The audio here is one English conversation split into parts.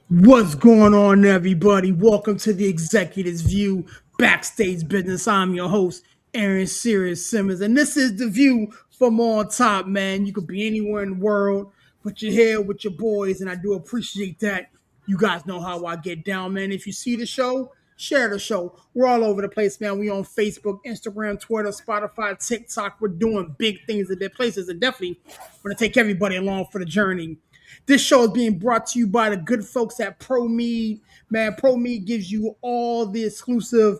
What's going on, everybody? Welcome to the Executives View Backstage Business. I'm your host, Aaron Sirius Simmons, and this is the view from on top, man. You could be anywhere in the world, but you're here with your boys, and I do appreciate that. You guys know how I get down, man. If you see the show, share the show. We're all over the place, man. We on Facebook, Instagram, Twitter, Spotify, TikTok. We're doing big things at their places, and definitely want to take everybody along for the journey. This show is being brought to you by the good folks at ProMead. Man, ProMead gives you all the exclusive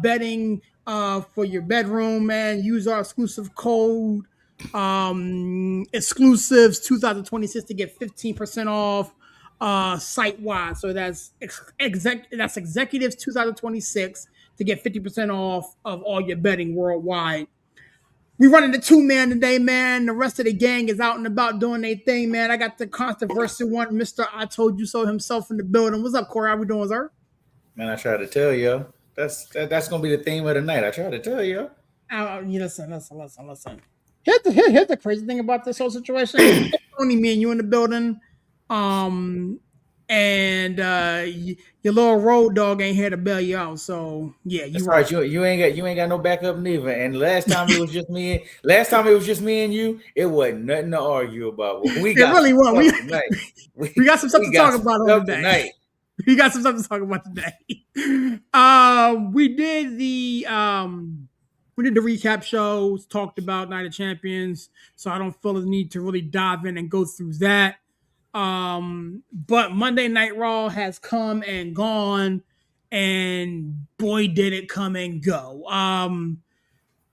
bedding for your bedroom, man. Use our exclusive code, exclusives 2026 to get 15% off site wide. So that's executives 2026 to get 50% off of all your bedding worldwide. We running the two-man today, man. The rest of the gang is out and about doing their thing, man. I got the controversial one, Mr. I Told You So himself in the building. What's up, Corey? How we doing, sir? Man, I tried to tell you. That's gonna be the theme of the night. I tried to tell you. You listen. Here's the crazy thing about this whole situation. It's only me and you in the building. Um, and your little road dog ain't here to bail you out. So yeah, you That's right. right. You ain't got no backup neither. And last time it was just me and you. It wasn't nothing to argue about. Well, we It got really some was. stuff tonight. We got some stuff We to got talk some about on stuff today. tonight. We got some stuff to talk about today. We did the recap shows, talked about Night of Champions, so I don't feel the need to really dive in and go through that. But Monday Night Raw has come and gone, and boy, did it come and go.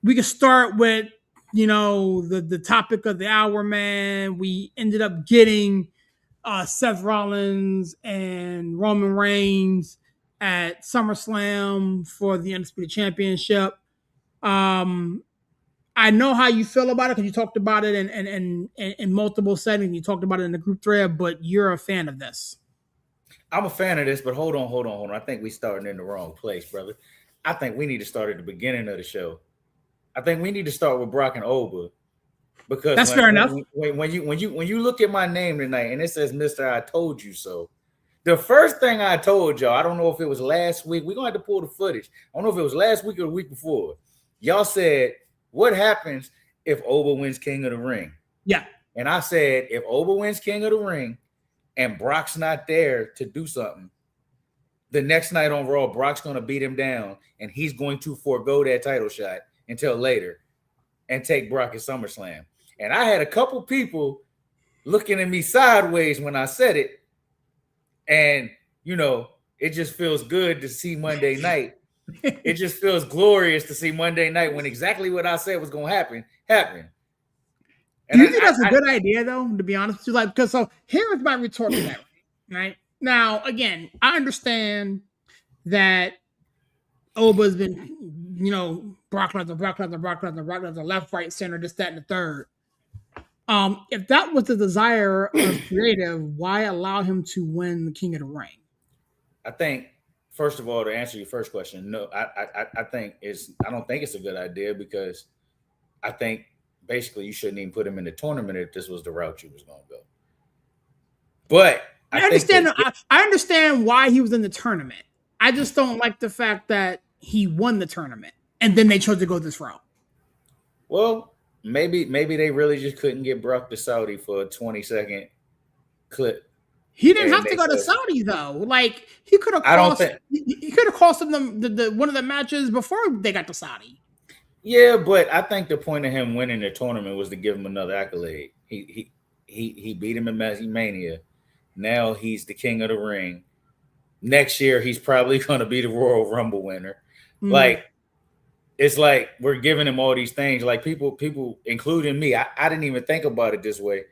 We can start with the topic of the hour, man. We ended up getting Seth Rollins and Roman Reigns at SummerSlam for the Undisputed Championship. Um, I know how you feel about it because you talked about it in multiple settings. You talked about it in the group thread, but you're a fan of this. I'm a fan of this, but hold on. I think we starting in the wrong place, brother. I think we need to start at the beginning of the show. I think we need to start with Brock and Oba. Because That's fair enough. when you look at my name tonight and it says Mr. I Told You So, the first thing I told y'all, I don't know if it was last week. We're gonna have to pull the footage. I don't know if it was last week or the week before. Y'all said, what happens if Oba wins King of the Ring? Yeah. And I said, if Oba wins King of the Ring and Brock's not there to do something, the next night on Raw, Brock's gonna beat him down and he's going to forego that title shot until later and take Brock at SummerSlam. And I had a couple people looking at me sideways when I said it. And, it just feels good to see Monday night. It just feels glorious to see Monday night when exactly what I said was going to happen happened. Do you think that's a good idea, though, to be honest with you? Like, because so here's my retort to that, right? Now, again, I understand that Oba's been, Brock Lesnar, left, right, center, this, that, and the third. If that was the desire of creative, why allow him to win the King of the Ring? I think, first of all, to answer your first question, no, I don't think it's a good idea because I think basically you shouldn't even put him in the tournament if this was the route you was going to go. But I understand. I understand why he was in the tournament. I just don't like the fact that he won the tournament and then they chose to go this route. Well, maybe they really just couldn't get Brock to Saudi for a 20-second clip. He didn't have to go to Saudi though. Like he could have. He could have cost them the one of the matches before they got to Saudi. Yeah, but I think the point of him winning the tournament was to give him another accolade. He beat him in Mania. Now he's the King of the Ring. Next year he's probably going to be the Royal Rumble winner. Mm. Like it's like we're giving him all these things. Like people, including me, I didn't even think about it this way.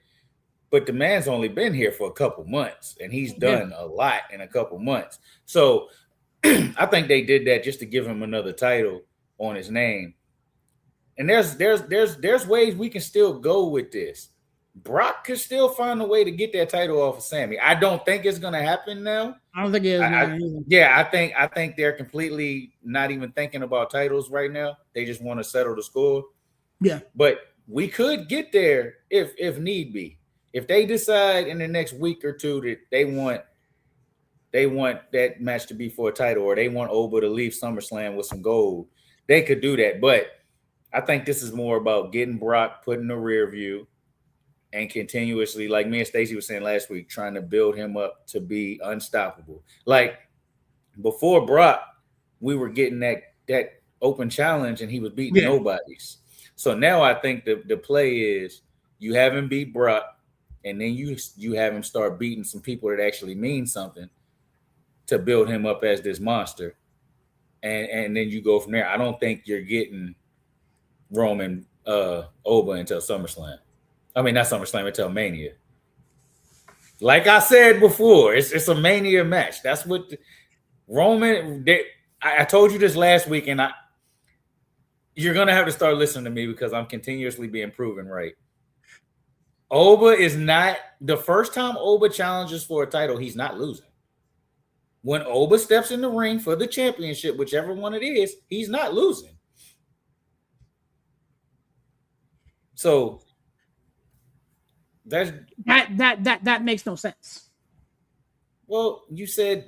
But the man's only been here for a couple months, and he's done a lot in a couple months. So I think they did that just to give him another title on his name. And there's ways we can still go with this. Brock could still find a way to get that title off of Sammy. I don't think it's going to happen now. I don't think it is. I think they're completely not even thinking about titles right now. They just want to settle the score. Yeah. But we could get there if need be. If they decide in the next week or two that they want they want that match to be for a title, or they want Oba to leave SummerSlam with some gold, they could do that. But I think this is more about getting Brock put in the rear view and continuously, like me and Stacey was saying last week, trying to build him up to be unstoppable. Like before Brock, we were getting that open challenge and he was beating nobodies. So now I think the play is you have him beat Brock, and then you have him start beating some people that actually mean something to build him up as this monster. And then you go from there. I don't think you're getting Roman Oba until SummerSlam. I mean, not SummerSlam, until Mania. Like I said before, it's a Mania match. That's what Roman. I told you this last week, and you're gonna have to start listening to me because I'm continuously being proven right. Oba is not the first time Oba challenges for a title, he's not losing. When Oba steps in the ring for the championship, whichever one it is, he's not losing. So that makes no sense. Well, you said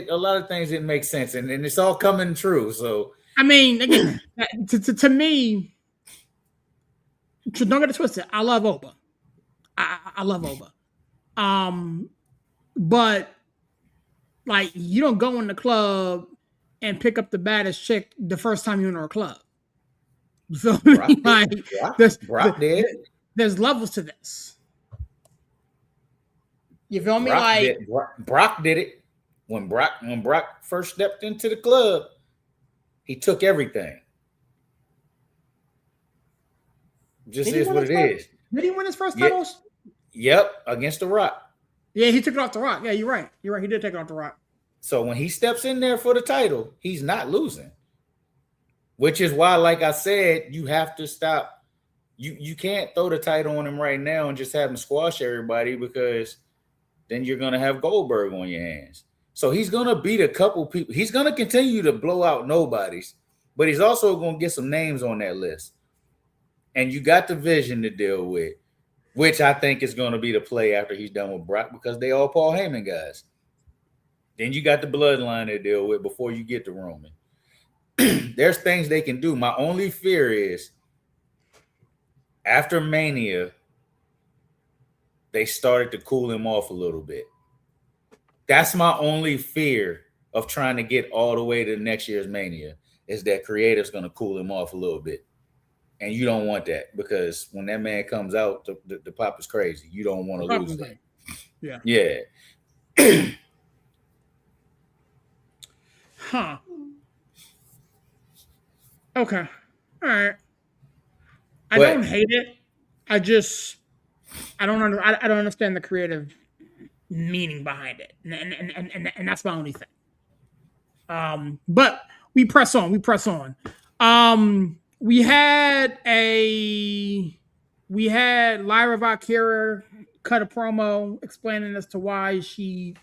a lot of things didn't make sense, and it's all coming true. So I mean, again, to me, don't get it twisted. I love Oba. I love Oba. But like, you don't go in the club and pick up the baddest chick the first time you're in our club. You feel me? Like, there's levels to this. You feel me? Brock did it when Brock first stepped into the club. He took everything. Just is what it is. Did he win his first titles? Yep, against The Rock. Yeah, he took it off The Rock. Yeah, you're right. You're right. He did take it off The Rock. So when he steps in there for the title, he's not losing. Which is why, like I said, you have to stop. You can't throw the title on him right now and just have him squash everybody, because then you're going to have Goldberg on your hands. So he's going to beat a couple people. He's going to continue to blow out nobodies, but he's also going to get some names on that list. And you got the Vision to deal with, which I think is going to be the play after he's done with Brock, because they all Paul Heyman guys. Then you got the Bloodline to deal with before you get to Roman. There's things they can do. My only fear is after Mania, they started to cool him off a little bit. That's my only fear of trying to get all the way to next year's Mania, is that creative's going to cool him off a little bit. And you don't want that, because when that man comes out, the pop is crazy. You don't want to lose that. Yeah. Huh. Okay. All right. I don't hate it. I don't understand the creative meaning behind it, and that's my only thing. But we press on. We had Lyra Valkyria cut a promo explaining as to why she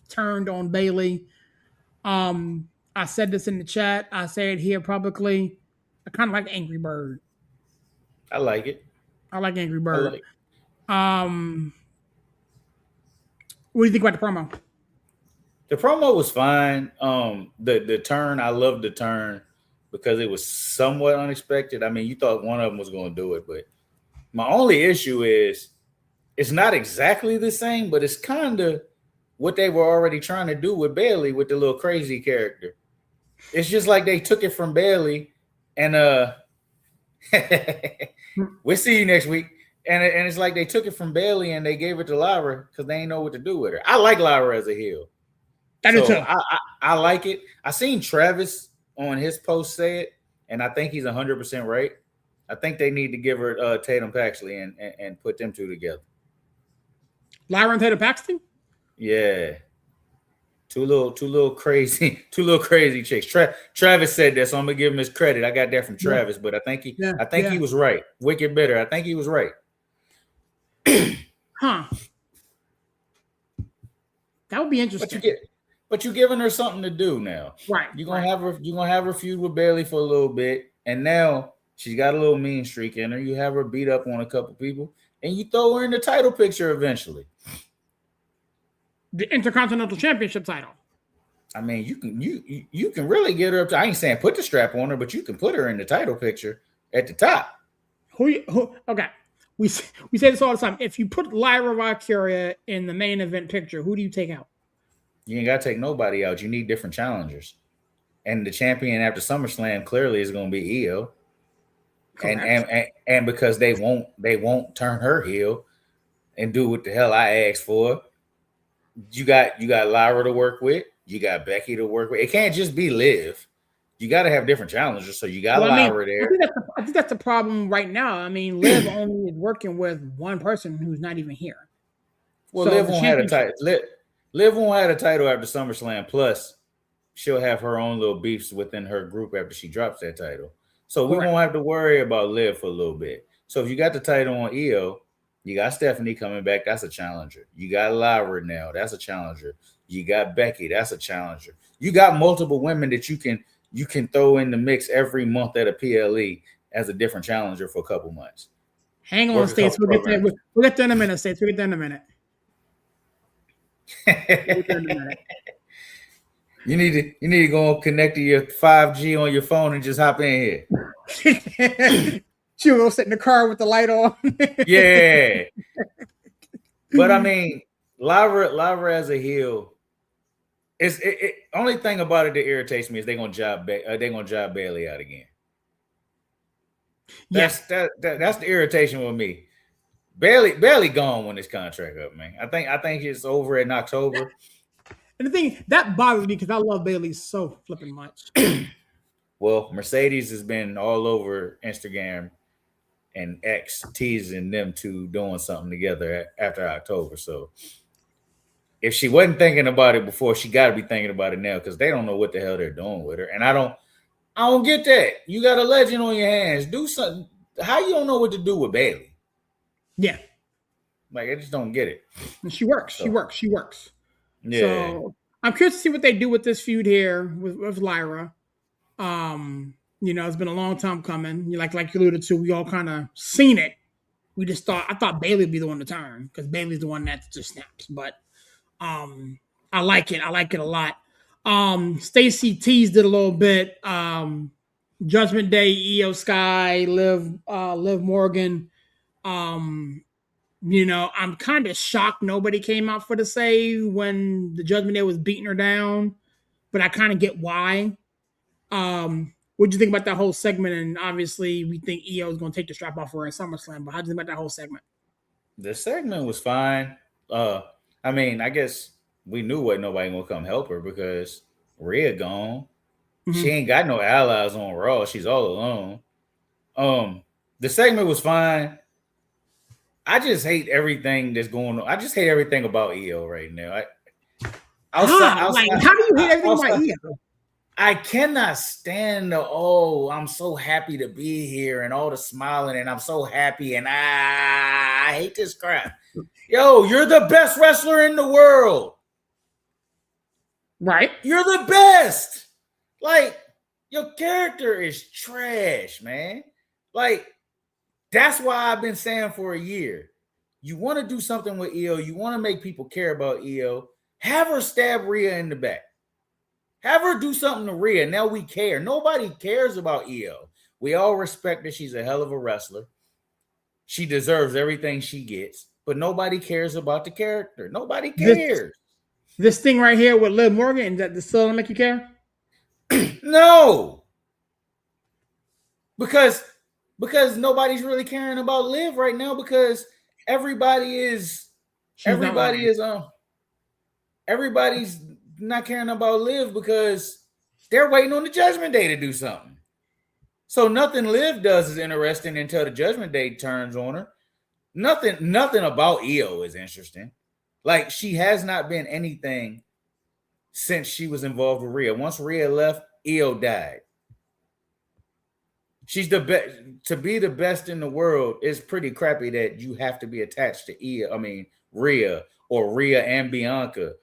turned on Bayley. I said this in the chat. I say it here publicly. I kind of like Angry Bird. I like it. I like Angry Bird. What do you think about the promo? The promo was fine. The turn, I loved the turn because it was somewhat unexpected. I mean, you thought one of them was going to do it, but my only issue is it's not exactly the same, but it's kind of what they were already trying to do with Bayley with the little crazy character. It's just like they took it from Bayley and we'll see you next week. And it's like they took it from Bayley and they gave it to Lyra because they ain't know what to do with her. I like Lyra as a heel. I like it. I seen Travis on his post say it, and I think he's 100% right. I think they need to give her Tatum Paxley and put them two together. Lyra and Tatum Paxton? Yeah. Two little crazy chicks. Travis said that, so I'm gonna give him his credit. I got that from Travis, but I think he was right. Wicked Bitter. I think he was right. Huh. That would be interesting. But you're giving her something to do now. Right. You're gonna have her feud with Bayley for a little bit, and now she's got a little mean streak in her. You have her beat up on a couple people, and you throw her in the title picture eventually. The Intercontinental Championship title. I mean, you can really get her up to. I ain't saying put the strap on her, but you can put her in the title picture at the top. Okay. We say this all the time. If you put Lyra Valkyria in the main event picture, who do you take out? You ain't got to take nobody out. You need different challengers, and the champion after SummerSlam clearly is going to be Io. And because they won't turn her heel and do what the hell I asked for. You got Lyra to work with. You got Becky to work with. It can't just be Liv. You got to have different challengers. So you got Lyra there. I think that's the problem right now. I mean, Liv only is working with one person who's not even here. Well, so Liv won't have a title. Liv won't have a title after SummerSlam. Plus, she'll have her own little beefs within her group after she drops that title. So we won't have to worry about Liv for a little bit. So if you got the title on Io, you got Stephanie coming back. That's a challenger. You got Lyra now. That's a challenger. You got Becky. That's a challenger. You got multiple women that you can throw in the mix every month at a PLE as a different challenger for a couple months. Hang on, States. We'll get there. We'll get there in a minute, States. We'll get there in a minute. You need to go connect to your 5G on your phone and just hop in here. She'll go sit in the car with the light on. Yeah. But I mean, Lyra as a heel, only thing about it that irritates me is they're gonna job Bailey out again. That's the irritation with me. Bailey gone when this contract up, man. I think it's over in October. And the thing that bothers me because I love Bailey so flipping much. Well, Mercedes has been all over Instagram and X teasing them two doing something together after October. So if she wasn't thinking about it before, she got to be thinking about it now because they don't know what the hell they're doing with her. And I don't get that. You got a legend on your hands. Do something. How you don't know what to do with Bailey? Yeah. Like, I just don't get it. And she works. So. She works. Yeah. So I'm curious to see what they do with this feud here with Lyra. It's been a long time coming. Like you alluded to, we all kind of seen it. I thought Bailey would be the one to turn because Bailey's the one that just snaps. But I like it. I like it a lot. Stacey teased it a little bit. Judgment Day, Io Sky, Liv Morgan. I'm kind of shocked nobody came out for the save when the Judgment Day was beating her down, but I kind of get why. What do you think about that whole segment? And obviously, we think Io is going to take the strap off her in SummerSlam, but how do you think about that whole segment? The segment was fine. I mean, I guess we knew what nobody gonna come help her because Rhea gone. Mm-hmm. She ain't got no allies on Raw. She's all alone. The segment was fine. I just hate everything that's going on. I just hate everything about Io right now. How do you hate everything about Io? I cannot stand I'm so happy to be here and all the smiling and I'm so happy and I hate this crap. Yo, you're the best wrestler in the world. Right. You're the best. Like, your character is trash, man. Like, that's why I've been saying for a year. You want to do something with Io. You want to make people care about Io. Have her stab Rhea in the back. Have her do something to Rhea. Now we care. Nobody cares about Io. We all respect that she's a hell of a wrestler. She deserves everything she gets. But nobody cares about the character. Nobody cares. This thing right here with Liv Morgan, that still don't make you care? No. Because nobody's really caring about Liv right now because everybody's not caring about Liv because they're waiting on the Judgment Day to do something. So nothing Liv does is interesting until the Judgment Day turns on her. Nothing about Io is interesting. Like, she has not been anything since she was involved with Rhea. Once Rhea left, Io died. She's the best. To be the best in the world is pretty crappy that you have to be attached to Rhea or Rhea and Bianca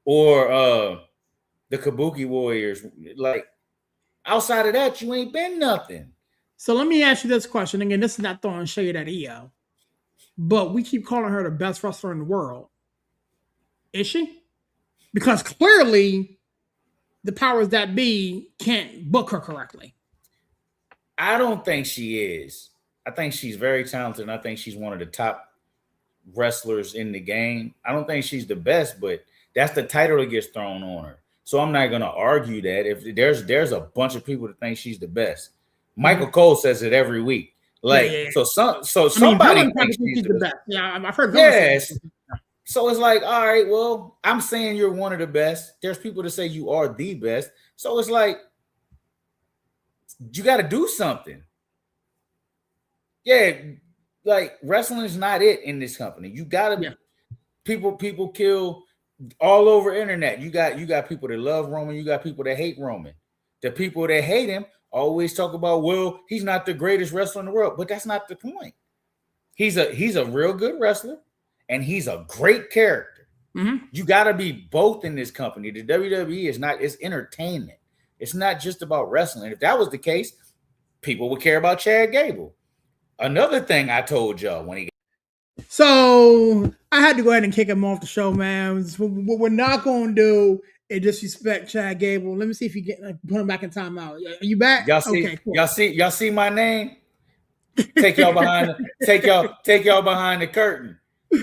or the Kabuki Warriors. Like, outside of that, you ain't been nothing. So let me ask you this question. Again, this is not throwing shade at Io, but we keep calling her the best wrestler in the world. Is she? Because clearly the powers that be can't book her correctly. I don't think she is. I think she's very talented, and I think she's one of the top wrestlers in the game. I don't think she's the best, but that's the title that gets thrown on her. So I'm not gonna argue that. If there's a bunch of people that think she's the best. Michael Cole says it every week. Like, Yeah. so somebody thinks she's the best. Yeah, I've heard. Yes. So it's like, all right, well, I'm saying you're one of the best. There's people that say you are the best. So it's like, you got to do something. Yeah, like wrestling is not it in this company. You got to people kill all over internet. You got people that love Roman. You got people that hate Roman. The people that hate him always talk about, well, he's not the greatest wrestler in the world, but that's not the point. He's a real good wrestler, and he's a great character. Mm-hmm. You got to be both in this company. The WWE it's entertainment. It's not just about wrestling. If that was the case, people would care about Chad Gable. Another thing I told y'all when he. So I had to go ahead and kick him off the show, man. What we're not going to do is disrespect Chad Gable. Let me see if you get put him back in timeout. Are you back? Y'all see? Okay, cool. Y'all see my name? Take y'all behind the curtain.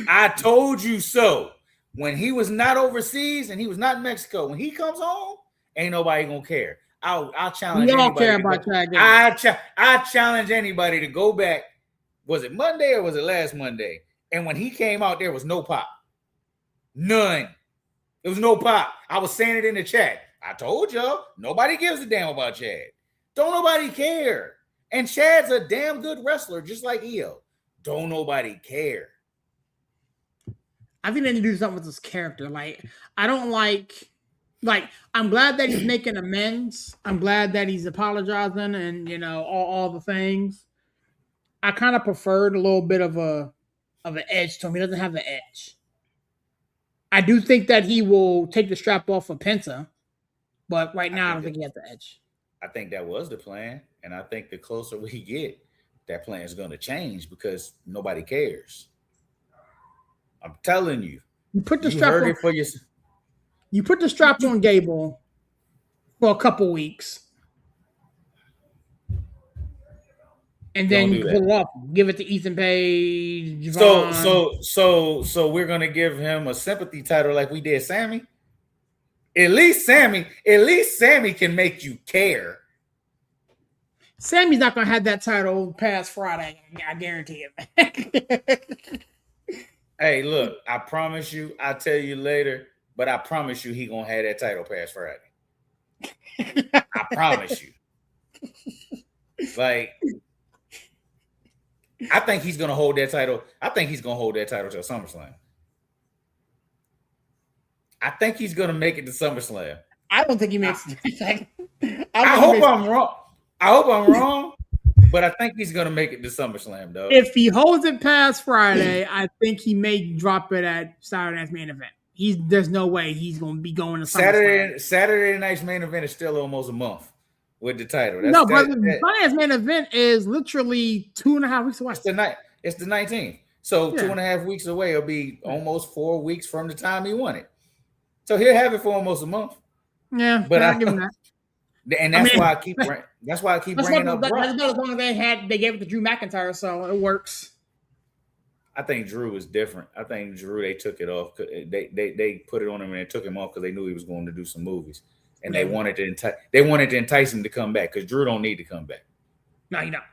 I told you so. When he was not overseas and he was not in Mexico, when he comes home, ain't nobody gonna care. I'll challenge. We all care about Chad Gable. I challenge anybody to go back. Was it Monday or was it last Monday? And when he came out, there was no pop. None. There was no pop. I was saying it in the chat. I told y'all, nobody gives a damn about Chad. Don't nobody care. And Chad's a damn good wrestler, just like Io. Don't nobody care. I think they need to do something with this character. Like, I don't like, I'm glad that he's making amends. I'm glad that he's apologizing and, you know, all the things. I kind of preferred a little bit of an edge to him. He doesn't have the edge. I do think that he will take the strap off of Penta, but right now I don't think he has the edge. I think that was the plan, and I think the closer we get, that plan is going to change because nobody cares. I'm telling you. You put the strap on for yourself. You put the strap on Gable for a couple weeks. And then you pull it off, give it to Ethan Page. So we're gonna give him a sympathy title like we did Sammy. At least Sammy can make you care. Sammy's not gonna have that title past Friday. I guarantee it. Hey, look, I promise you, I'll tell you later, but I promise you he gonna have that title past Friday. I promise you. Like, I think he's gonna hold that title. I think he's gonna hold that title till SummerSlam. I think he's gonna make it to SummerSlam. I don't think he makes it. I hope I'm wrong. But I think he's gonna make it to SummerSlam, though. If he holds it past Friday, I think he may drop it at Saturday night's main event. There's no way he's gonna be going to SummerSlam. Saturday night's main event is still almost a month with the title. But Sunday's main event is literally 2.5 weeks away. It's the 19th. So 2.5 weeks away. It'll be almost 4 weeks from the time he won it. So he'll have it for almost a month. Yeah, but I give him that. And that's why I keep bringing up Brock. As long as they gave it to Drew McIntyre, so it works. I think Drew is different. I think Drew, they took it off. They put it on him and they took him off because they knew he was going to do some movies, and they wanted to entice him to come back because Drew don't need to come back. No, you don't.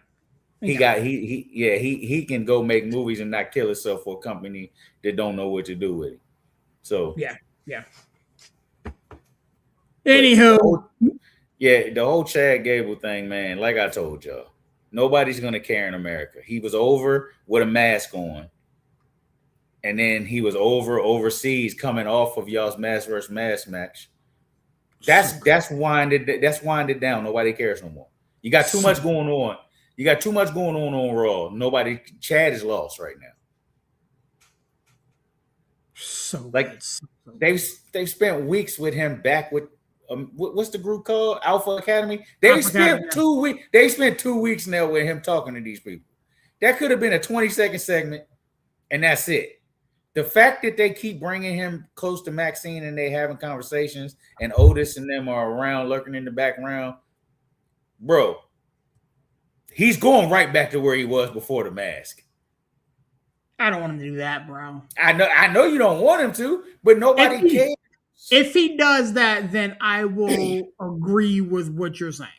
He can go make movies and not kill himself for a company that don't know what to do with it. So yeah. Anywho. The whole Chad Gable thing, man, like I told y'all, nobody's going to care in America. He was over with a mask on. And then he was overseas coming off of y'all's mask versus mask match. That's winded down. Nobody cares no more. You got too much going on. You got too much going on Raw. Chad is lost right now. So like they've spent weeks with him back with what's the group called? Alpha Academy. They spent 2 weeks. They spent 2 weeks now with him talking to these people. That could have been a 20-second segment, and that's it. The fact that they keep bringing him close to Maxine and they having conversations, and Otis and them are around lurking in the background, bro. He's going right back to where he was before the mask. I don't want him to do that, bro. I know you don't want him to, but nobody cares. If he does that, then I will agree with what you're saying.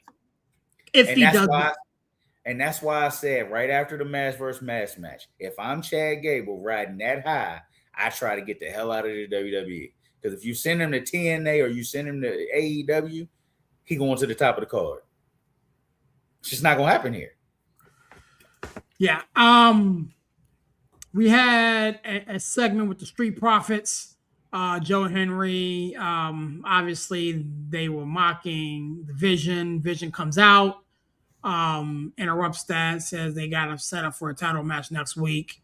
If he does that. And that's why I said right after the mask versus mask match, if I'm Chad Gable riding that high, I try to get the hell out of the WWE. Because if you send him to TNA or you send him to AEW, he going to the top of the card. It's just not gonna happen here. Yeah. We had a segment with the Street Profits. Joe Henry. Obviously, they were mocking the Vision. Vision comes out. Interrupts that, says they got him set up for a title match next week.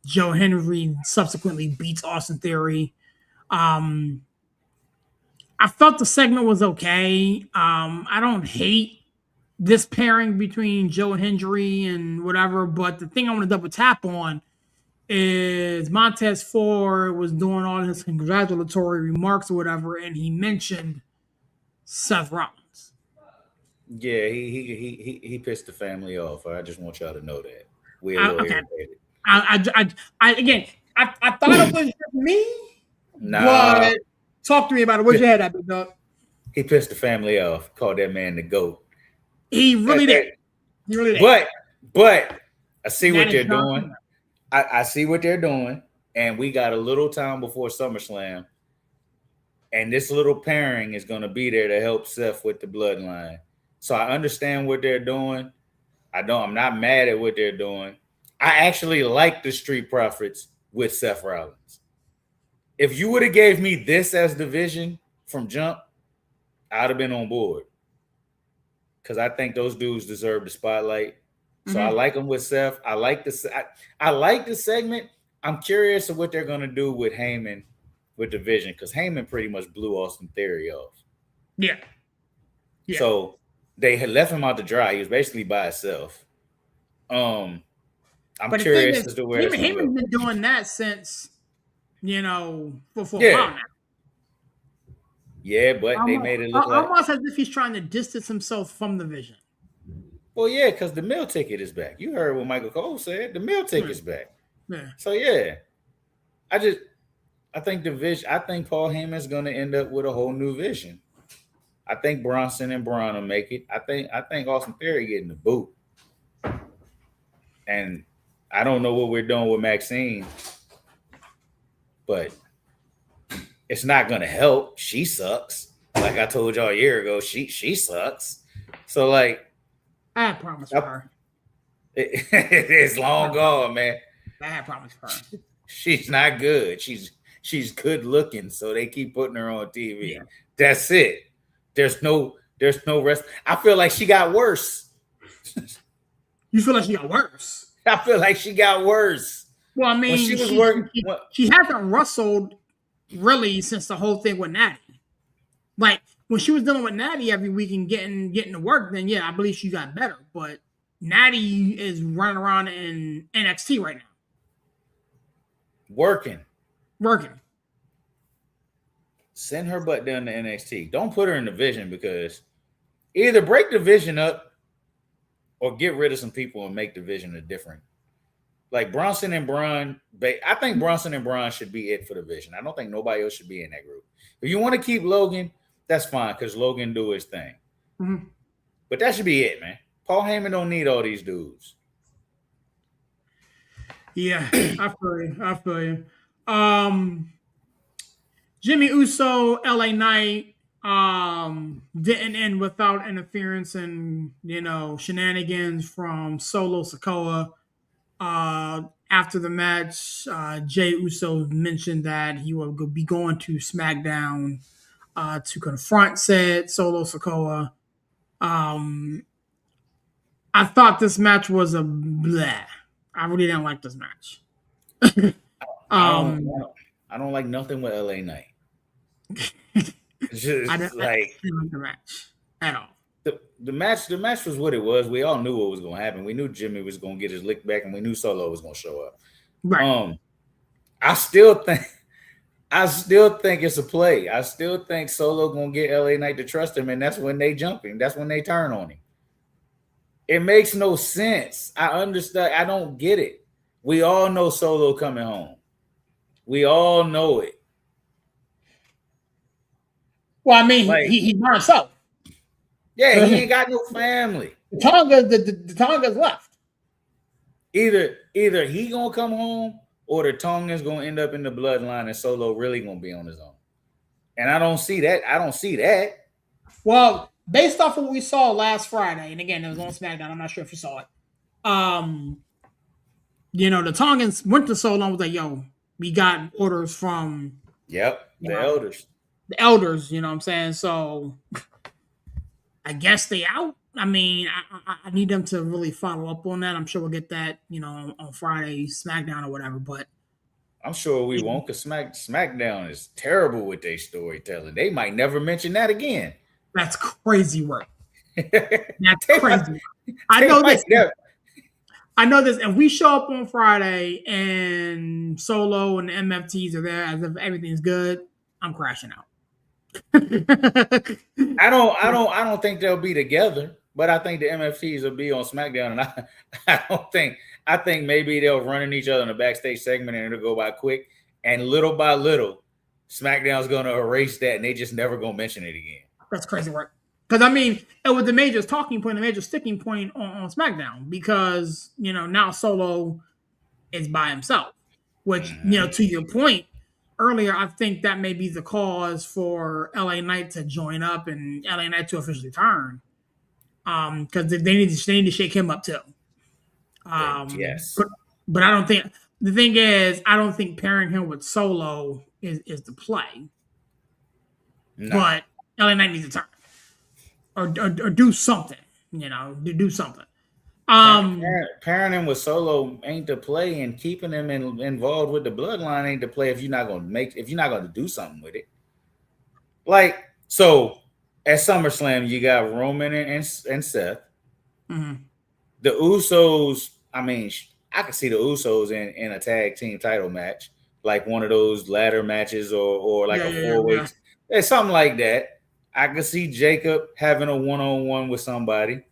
Joe Henry subsequently beats Austin Theory. I felt the segment was okay. I don't hate this pairing between Joe Henry and whatever, but the thing I want to double tap on is Montez Ford was doing all his congratulatory remarks or whatever, and he mentioned Seth Rollins. Yeah, he pissed the family off. I just want y'all to know that. We're a little irritated. I thought it was just me. But talk to me about it. Where's your head at, big dog? He pissed the family off. Called that man the GOAT. He really did. He really did. But I see what they're doing. I see what they're doing, and we got a little time before SummerSlam, and this little pairing is going to be there to help Seth with the bloodline. So I understand what they're doing. I'm not mad at what they're doing. I actually like the Street Profits with Seth Rollins. If you would have gave me this as division from jump, I'd have been on board. Because I think those dudes deserve the spotlight. So I like them with Seth. I like the segment. I'm curious of what they're going to do with Heyman with division, because Heyman pretty much blew Austin Theory off. Yeah. So they had left him out to dry. He was basically by himself. I'm curious as to where Heyman's been doing that since, for a while now. Yeah, but they made it look like almost as if he's trying to distance himself from the Vision. Well, yeah, because the meal ticket is back. You heard what Michael Cole said. The meal ticket's back. Yeah. So yeah, I think the Vision. I think Paul Heyman's going to end up with a whole new Vision. I think Bronson and Braun will make it. I think Austin Theory getting the boot. And I don't know what we're doing with Maxine, but it's not going to help. She sucks. Like I told y'all a year ago, she sucks. So like, I had promised for her. It's long gone, man. I had promised for her. She's not good. She's good looking, so they keep putting her on TV. Yeah. That's it. There's no rest. I feel like she got worse. You feel like she got worse? I feel like she got worse. Well, I mean, she hasn't wrestled really since the whole thing with Natty. Like when she was dealing with Natty every week and getting to work, then yeah, I believe she got better. But Natty is running around in NXT right now. Working. Send her butt down to NXT. Don't put her in the Vision, because either break the Vision up or get rid of some people and make the Vision a different. Like Bronson and Braun, I think Bronson and Braun should be it for the Vision. I don't think nobody else should be in that group. If you want to keep Logan, that's fine, because Logan do his thing. Mm-hmm. But that should be it, man. Paul Heyman don't need all these dudes. Yeah, I feel you. Jimmy Uso, LA Knight, didn't end without interference and shenanigans from Solo Sikoa. After the match, Jay Uso mentioned that he will be going to SmackDown to confront said Solo Sikoa. I thought this match was a bleh. I really didn't like this match. I don't like nothing with LA Knight. Just I didn't like the match at all. The match was what it was. We all knew what was going to happen. We knew Jimmy was going to get his lick back, and we knew Solo was going to show up. Right. I still think it's a play. I still think Solo gonna get LA Knight to trust him, and that's when they jump him. That's when they turn on him. It makes no sense. I understand. I don't get it. We all know Solo coming home. We all know it. Well, I mean, Like, he's by himself. yeah, he The ain't got no family. Tonga's left. Either he gonna come home or the Tongans gonna end up in the bloodline and Solo really gonna be on his own. And I don't see that. I don't see that. Well, based off of what we saw last Friday, and again, it was on SmackDown. I'm not sure if you saw it. Um, the Tongans went to Solo and was like, "Yo, we got orders from Yep, you the know elders. the elders." You know what I'm saying? So I guess they out. I mean, I need them to really follow up on that. I'm sure we'll get that, on Friday SmackDown or whatever. But I'm sure we won't, because SmackDown is terrible with their storytelling. They might never mention that again. that's crazy work. That's they crazy. might, I they know might this. never. I know this. And we show up on Friday and Solo and the MFTs are there as if everything's good. I'm crashing out. I don't think they'll be together, but I think the MFTs will be on SmackDown, and I think maybe they'll run in each other in a backstage segment and it'll go by quick, and little by little, SmackDown's gonna erase that and they just never gonna mention it again. That's crazy work. Because I mean, it was the major talking point, the major sticking point on SmackDown because now Solo is by himself, which to your point earlier, I think that may be the cause for LA Knight to join up and LA Knight to officially turn. Because they need to shake him up too. Yes. But I don't think the thing is I don't think pairing him with Solo is the play. No. But LA Knight needs to turn or do something. Do something. Pairing him with Solo ain't the play, and keeping him involved with the bloodline ain't the play if you're not gonna do something with it. Like, so at SummerSlam, you got Roman and Seth. Mm-hmm. The Usos, I mean, I could see the Usos in a tag team title match, like one of those ladder matches or like a 4-way. Yeah, something like that. I could see Jacob having a one-on-one with somebody,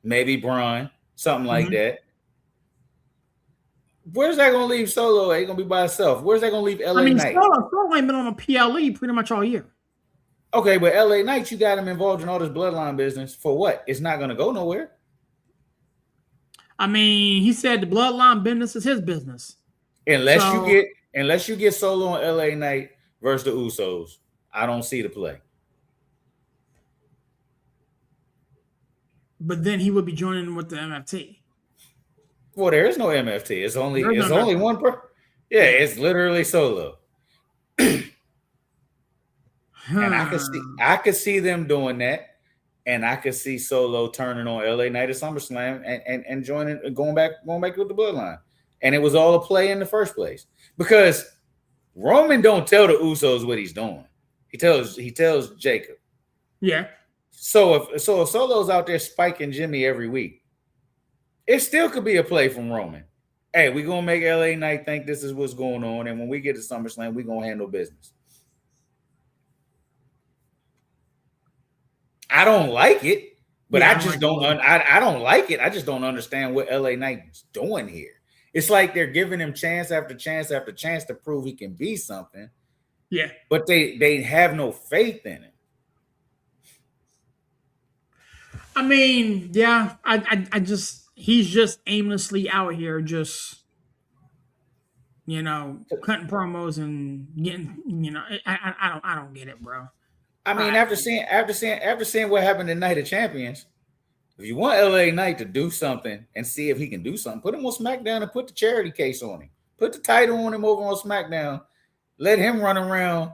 maybe Braun, something like that. Where's that going to leave Solo? He's going to be by himself. Where's that going to leave LA Knight? Solo ain't been on a PLE pretty much all year. Okay, but LA Knight, you got him involved in all this bloodline business for what? It's not going to go nowhere. I mean, he said the bloodline business is his business. Unless you get Solo and LA Knight versus the Usos, I don't see the play. But then he would be joining with the MFT. Well, there is no MFT. It's only one per. Yeah, it's literally Solo. And I could see them doing that, and I could see Solo turning on LA Knight at SummerSlam and joining, going back with the bloodline. And it was all a play in the first place, because Roman don't tell the Usos what he's doing. He tells Jacob. Yeah. So if Solo's out there spiking Jimmy every week, it still could be a play from Roman. Hey, we're gonna make LA Knight think this is what's going on, and when we get to SummerSlam, we're gonna handle business. I don't like it, but I don't like it. I just don't understand what LA Knight's doing here. It's like they're giving him chance after chance after chance to prove he can be something. Yeah. But they have no faith in him. I mean, yeah, I just he's just aimlessly out here just cutting promos and getting, I don't get it, bro. I mean, after seeing what happened in Night of Champions, if you want LA Knight to do something and see if he can do something, put him on SmackDown and put the charity case on him. Put the title on him over on SmackDown. Let him run around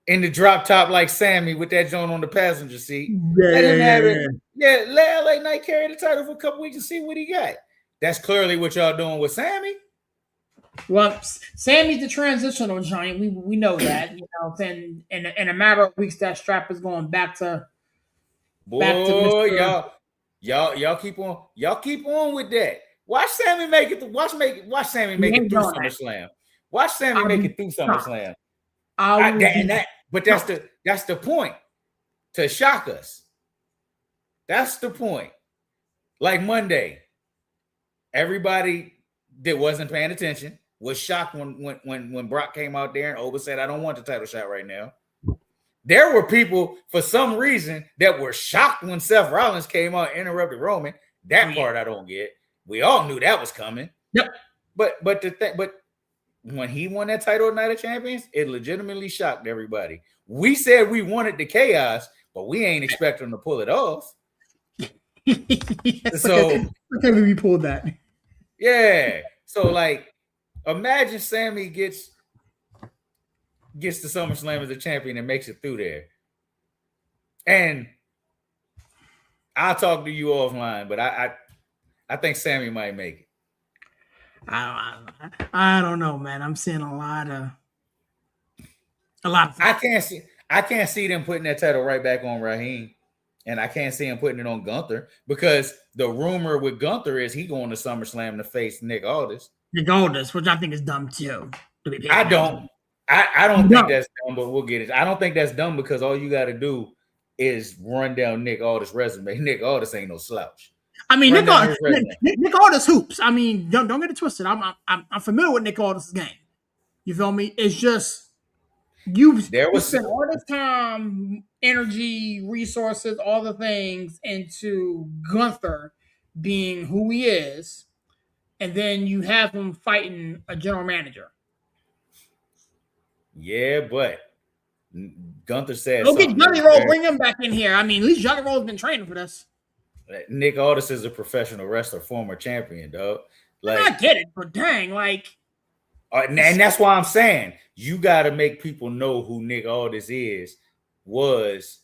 in the drop top like Sammy with that joint on the passenger seat. Yeah. Let him have it. Yeah, let LA Knight carry the title for a couple weeks and see what he got. That's clearly what y'all doing with Sammy. Well, Sammy's the transitional giant. We know that, and in a matter of weeks, that strap is going back to. Boy, y'all keep on with that. Watch Sammy make it. Watch Sammy make it through SummerSlam. Watch Sammy I'll make be it through shocked. SummerSlam. I will be But shocked. that's the point, to shock us. That's the point. Like Monday, everybody that wasn't paying attention was shocked when Brock came out there and Oba said, "I don't want the title shot right now." There were people for some reason that were shocked when Seth Rollins came out and interrupted Roman. That part I don't get. We all knew that was coming. Yep. But when he won that title at Night of Champions, it legitimately shocked everybody. We said we wanted the chaos, but we ain't expecting to pull it off. So okay, we pulled that. Yeah. So like, imagine Sammy gets the SummerSlam as a champion and makes it through there. And I'll talk to you offline, but I think Sammy might make it. I don't know, man. I'm seeing a lot of I can't see them putting that title right back on Raheem. And I can't see him putting it on Gunther, because the rumor with Gunther is he going to SummerSlam to face Nick Aldis. Nick Aldis, which I think is dumb too. I don't think that's dumb, but we'll get it. I don't think that's dumb because all you got to do is run down Nick Aldis' resume. Nick Aldis ain't no slouch. I mean, Nick Aldis hoops. I mean, don't get it twisted. I'm familiar with Nick Aldis' game. You feel me? It's just you spend all this time, energy, resources, all the things into Gunther being who he is, and then you have him fighting a general manager. Yeah, but Gunther said, "Go get Johnny Roll, bring him back in here." I mean, at least Johnny Roll's been training for this. Nick Aldis is a professional wrestler, former champion, dog. Like, I get it, but dang, like, and that's why I'm saying you got to make people know who Nick Aldis was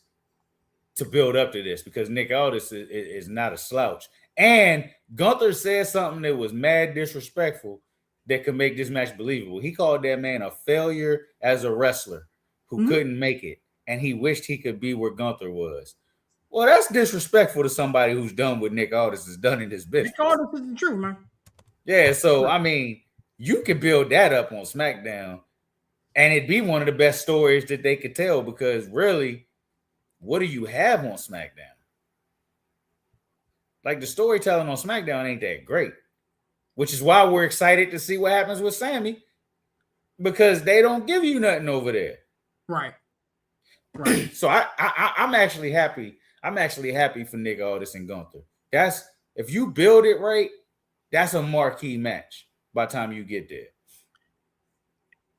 to build up to this, because Nick Aldis is not a slouch. And Gunther said something that was mad disrespectful that could make this match believable. He called that man a failure as a wrestler who couldn't make it, and he wished he could be where Gunther was. Well, that's disrespectful to somebody who's done what Nick Aldis has done in his business. Nick Aldis is the truth, man. Yeah, so I mean, you could build that up on SmackDown, and it'd be one of the best stories that they could tell, because really, what do you have on SmackDown? Like, the storytelling on SmackDown ain't that great, which is why we're excited to see what happens with Sammy, because they don't give you nothing over there. Right. So I'm actually happy. I'm actually happy for Nick Aldis and Gunther. That's, if you build it right, that's a marquee match by the time you get there.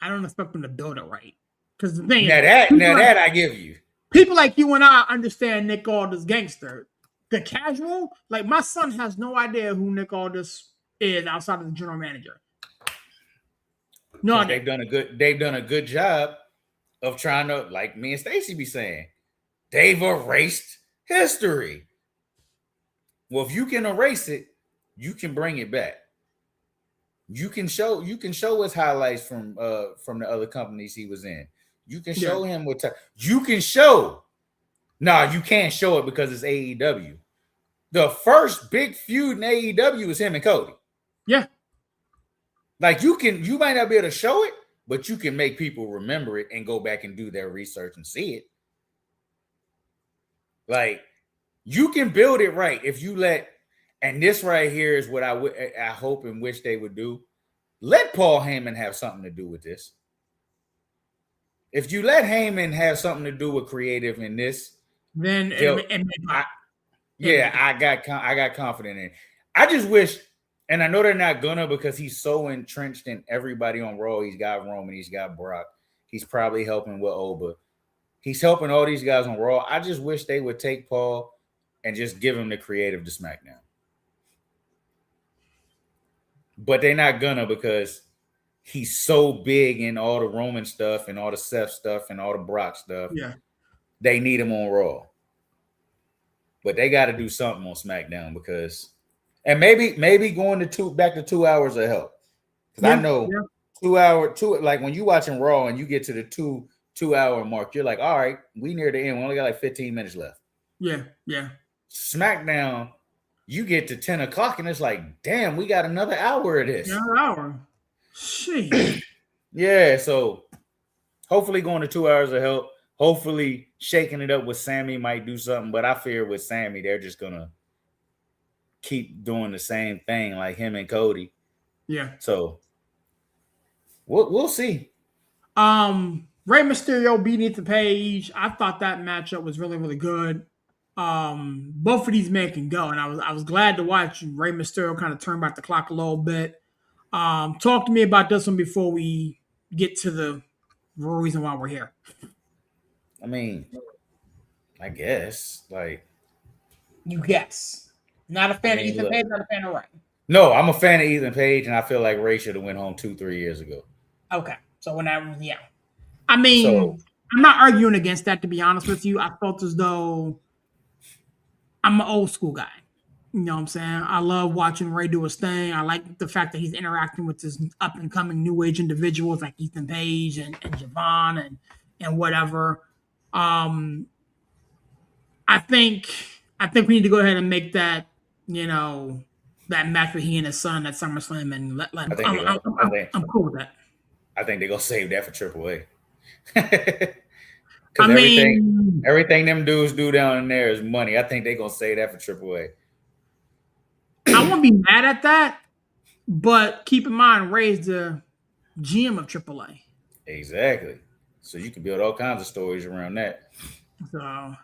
I don't expect them to build it right, because the thing now that I give you. People like you and I understand Nick Aldis gangster. The casual, like my son, has no idea who Nick Aldis is outside of the general manager. No, they've done a good job of trying to, like me and Stacey be saying, they've erased history. Well, if you can erase it, you can bring it back. You can show us highlights from the other companies he was in. You can show him what you can show. Nah, you can't show it because it's AEW. The first big feud in AEW is him and Cody. Yeah. Like, you might not be able to show it, but you can make people remember it and go back and do their research and see it. Like, you can build it right if you let, and this right here is what I hope and wish they would do. Let Paul Heyman have something to do with this. If you let Heyman have something to do with creative in this, then I got confident in it. I just wish, and I know they're not gonna, because he's so entrenched in everybody on Raw. He's got Roman, he's got Brock, he's probably helping with Oba. He's helping all these guys on Raw. I just wish they would take Paul and just give him the creative to SmackDown. But they're not gonna, because he's so big in all the Roman stuff and all the Seth stuff and all the Brock stuff. Yeah. They need him on Raw. But they got to do something on SmackDown, because, and maybe going back to 2 hours will help. Because I know 2 hour, like when you're watching Raw and you get to the two hour mark, you're like, all right, we near the end. We only got like 15 minutes left. Yeah. SmackDown, you get to 10 o'clock and it's like, damn, we got another hour of this. Another hour. Shit. Yeah, so hopefully going to 2 hours of help. Hopefully shaking it up with Sammy might do something, but I fear with Sammy they're just gonna keep doing the same thing like him and Cody. Yeah. So we'll see. Rey Mysterio beat Ethan Page. I thought that matchup was really, really good. Both of these men can go, and I was glad to watch Rey Mysterio kind of turn back the clock a little bit. Talk to me about this one before we get to the real reason why we're here. I mean, I guess You guess. Not a I fan of mean, Ethan look. Page, not a fan of Rey. No, I'm a fan of Ethan Page, and I feel like Ray should have went home 2-3 years ago. Okay, so when I yeah, I So mean, I'm not arguing against that. To be honest with you, I felt as though I'm an old school guy. You know what I'm saying? I love watching Ray do his thing. I like the fact that he's interacting with this up and coming new age individuals like Ethan Page and Javon and whatever. Um, I think we need to go ahead and make that, you know, that match with he and his son at SummerSlam, and let I think they're gonna. I'm cool with that. I think they're gonna save that for Triple A. I Because mean, everything them dudes do down in there is money. I think they're gonna save that for Triple A. I won't be mad at that, but keep in mind, Ray's the GM of AAA. Exactly. So you can build all kinds of stories around that. So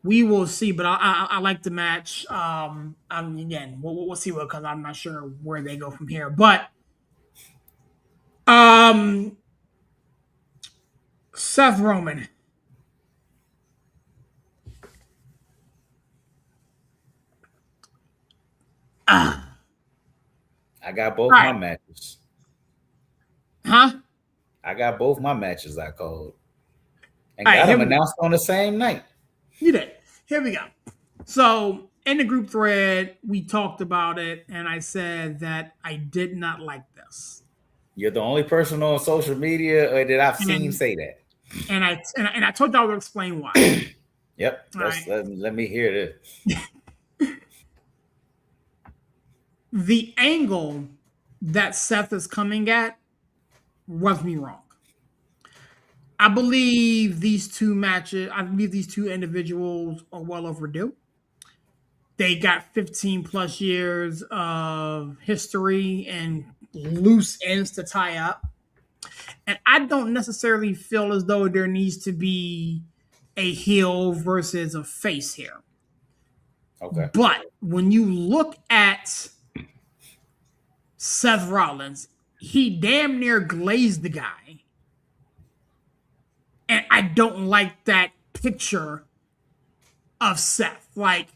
we will see, but I like the match. Again, we'll see what, because I'm not sure where they go from here. But um, Seth Roman. Ah, I got all both right, my matches. huh? I got both my matches I called and All right, got here them we go. announced on the same night. You did. Here we go. So in the group thread, we talked about it, and I said that I did not like this, You're the only person on social media that I've seen and say that. I told y'all to explain why. Yep. All right. Let me hear this. The angle that Seth is coming at rubs me wrong. I believe these two matches, I believe these two individuals are well overdue. They got 15 plus years of history and loose ends to tie up. And I don't necessarily feel as though there needs to be a heel versus a face here. Okay. But when you look at Seth Rollins, he damn near glazed the guy. And I don't like that picture of Seth. Like,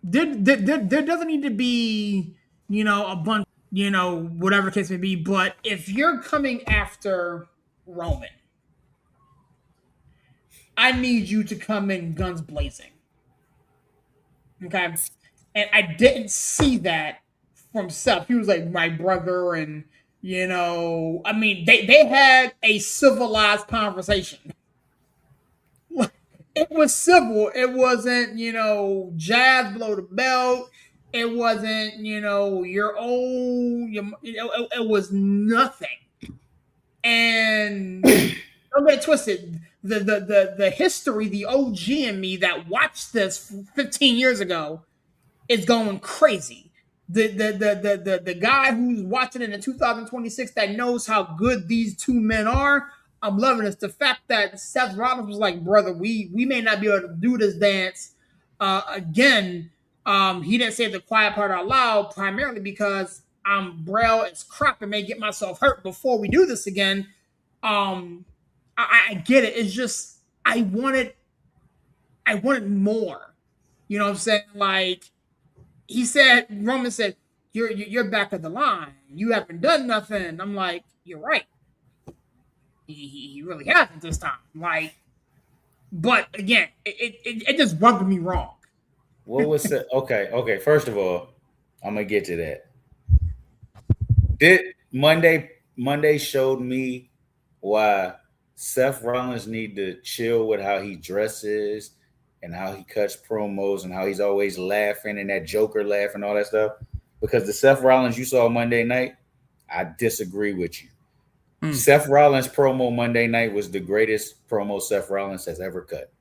there doesn't need to be, a bunch, whatever case may be. But if you're coming after Roman, I need you to come in guns blazing. Okay. And I didn't see that from Seth. He was like my brother, and I mean, they had a civilized conversation. It was civil. It wasn't, jazz below the belt. It wasn't, your old. It was nothing. And don't get it twisted. The history, the OG in me that watched this 15 years ago is going crazy. The guy who's watching it in 2026 that knows how good these two men are, I'm loving this. The fact that Seth Rollins was like, brother, we may not be able to do this dance again. He didn't say the quiet part out loud, primarily because I'm braille as crap and may get myself hurt before we do this again. Um, I get it. It's just I wanted more. You know what I'm saying? Like, Roman said, you're back of the line. You haven't done nothing. I'm like, you're right. He really hasn't this time. Like, but again, it just rubbed me wrong. What was it? Okay. First of all, I'm gonna get to that. Did Monday showed me why Seth Rollins need to chill with how he dresses and how he cuts promos and how he's always laughing and that Joker laugh and all that stuff. Because the Seth Rollins you saw Monday night, I disagree with you. Seth Rollins promo Monday night was the greatest promo Seth Rollins has ever cut.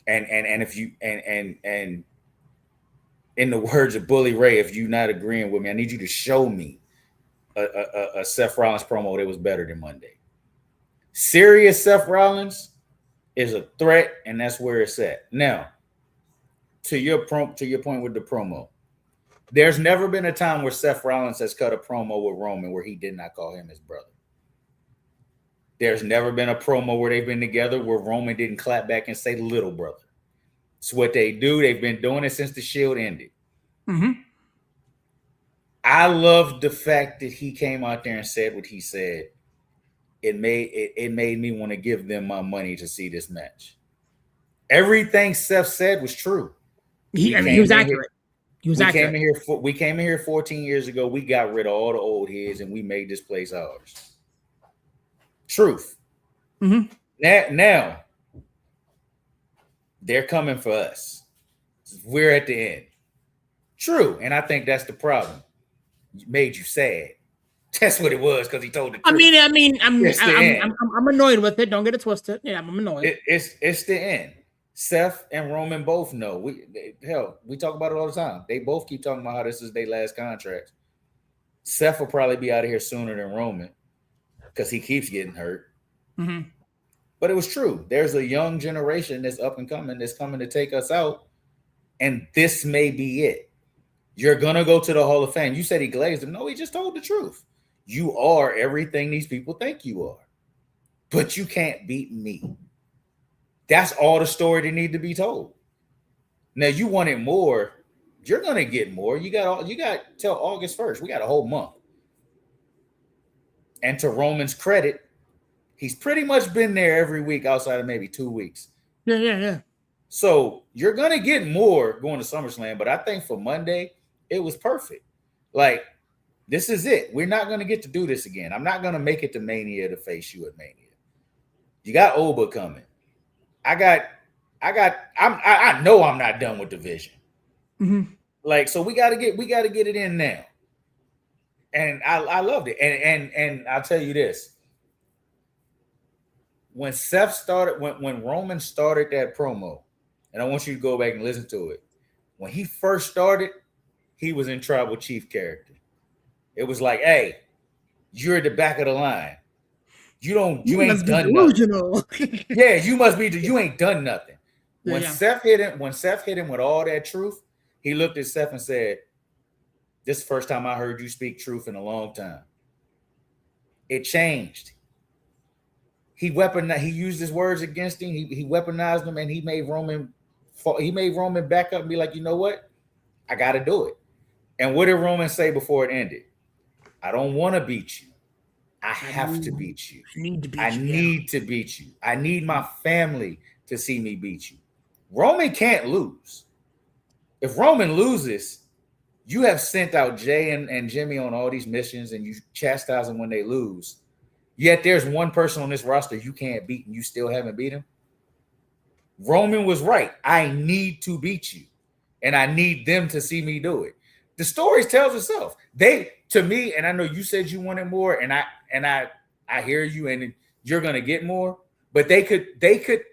And if you and in the words of Bully Ray, if you're not agreeing with me, I need you to show me a Seth Rollins promo that was better than Monday. Serious Seth Rollins is a threat, and that's where it's at. Now, to your point with the promo, there's never been a time where Seth Rollins has cut a promo with Roman where he did not call him his brother. There's never been a promo where they've been together where Roman didn't clap back and say little brother. It's what they do. They've been doing it since the Shield ended. Mm-hmm. I love the fact that he came out there and said what he said. It made me want to give them my money to see this match. Everything Seth said was true. He was accurate. He was accurate. We came in here 14 years ago. We got rid of all the old heads and we made this place ours. Truth. Mm-hmm. Now, they're coming for us. We're at the end. True. And I think that's the problem. Made you sad. That's what it was because he told the truth. I'm annoyed with it. Don't get it twisted. Yeah, I'm annoyed. It's the end. Seth and Roman both know. We talk about it all the time. They both keep talking about how this is their last contract. Seth will probably be out of here sooner than Roman because he keeps getting hurt. Mm-hmm. But it was true. There's a young generation that's up and coming that's coming to take us out, and this may be it. You're gonna go to the Hall of Fame. You said he glazed him. No, he just told the truth. You are everything these people think you are, but you can't beat me. That's all the story that need to be told. Now you wanted more. You're gonna get more. You got till August 1st. We got a whole month. And to Roman's credit, he's pretty much been there every week outside of maybe 2 weeks. Yeah. So you're gonna get more going to SummerSlam, but I think for Monday it was perfect. Like, this is it. We're not gonna get to do this again. I'm not gonna make it to Mania to face you at Mania. You got Oba coming. I know I'm not done with the vision. Mm-hmm. Like, so we gotta get it in now. And I loved it. And I'll tell you this. When Seth started, when Roman started that promo, and I want you to go back and listen to it. When he first started, he was in tribal chief character. It was like, hey, you're at the back of the line. You ain't done nothing. Yeah, you ain't done nothing. When Seth hit him with all that truth, he looked at Seth and said, this is the first time I heard you speak truth in a long time. It changed. He used his words against him. He weaponized them, and he made Roman back up and be like, you know what? I got to do it. And what did Roman say before it ended? I don't want to beat you. I have to beat you. I need to beat you. I need my family to see me beat you. Roman can't lose. If Roman loses, you have sent out Jay and Jimmy on all these missions and you chastise them when they lose. Yet there's one person on this roster you can't beat and you still haven't beat him. Roman was right. I need to beat you. And I need them to see me do it. The story tells itself. To me, and I know you said you wanted more, and I hear you, and you're gonna get more, but they could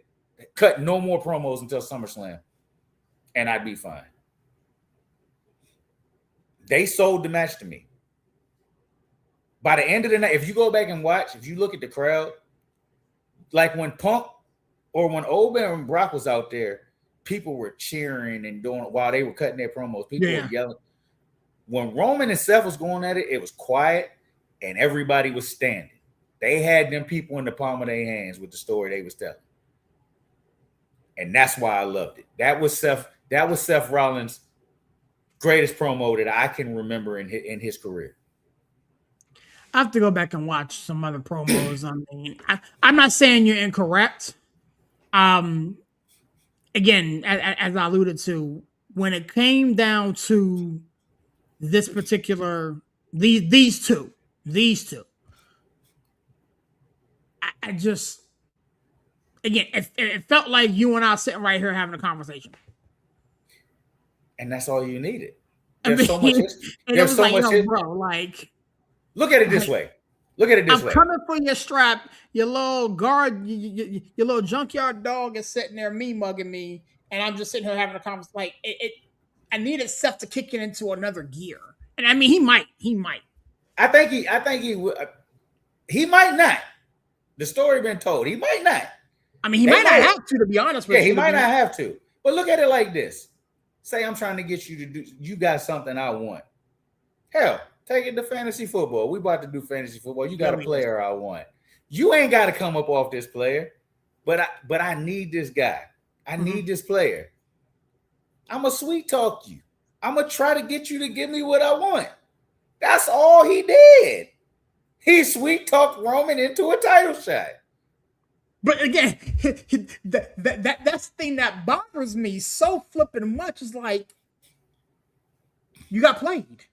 cut no more promos until SummerSlam, and I'd be fine. They sold the match to me. By the end of the night, if you go back and watch, if you look at the crowd, like when Punk or when Oba and Brock was out there, people were cheering and doing while they were cutting their promos. People were yelling. When Roman and Seth was going at it, it was quiet and everybody was standing. They had them people in the palm of their hands with the story they was telling. And that's why I loved it. That was Seth Rollins' greatest promo that I can remember in his career. I have to go back and watch some other promos. I mean, I'm not saying you're incorrect. Again, as I alluded to, when it came down to this particular these two, I just, again, it felt like you and I sitting right here having a conversation. And that's all you needed. There's so much history. There's so much history. Bro, like, look at it this way. Look at it this I'm way. coming for your strap. Your little guard, your little junkyard dog is sitting there me mugging me, and I'm just sitting here having a conversation. Like I needed Seth to kick it into another gear, and I mean he might. I think he might not. The story been told. He might not. I mean he They might not might. have to be honest Yeah, with he you. To might be not have to. But look at it like this. Say I'm trying to get you to do. You got something I want. Hell, take it to fantasy football. We about to do fantasy football. You got a player I want. You ain't got to come up off this player, but I need this guy. I need this player. I'm gonna sweet talk you. I'm gonna try to get you to give me what I want. That's all he did. He sweet talked Roman into a title shot. But again, that's the thing that bothers me so flipping much is like you got played.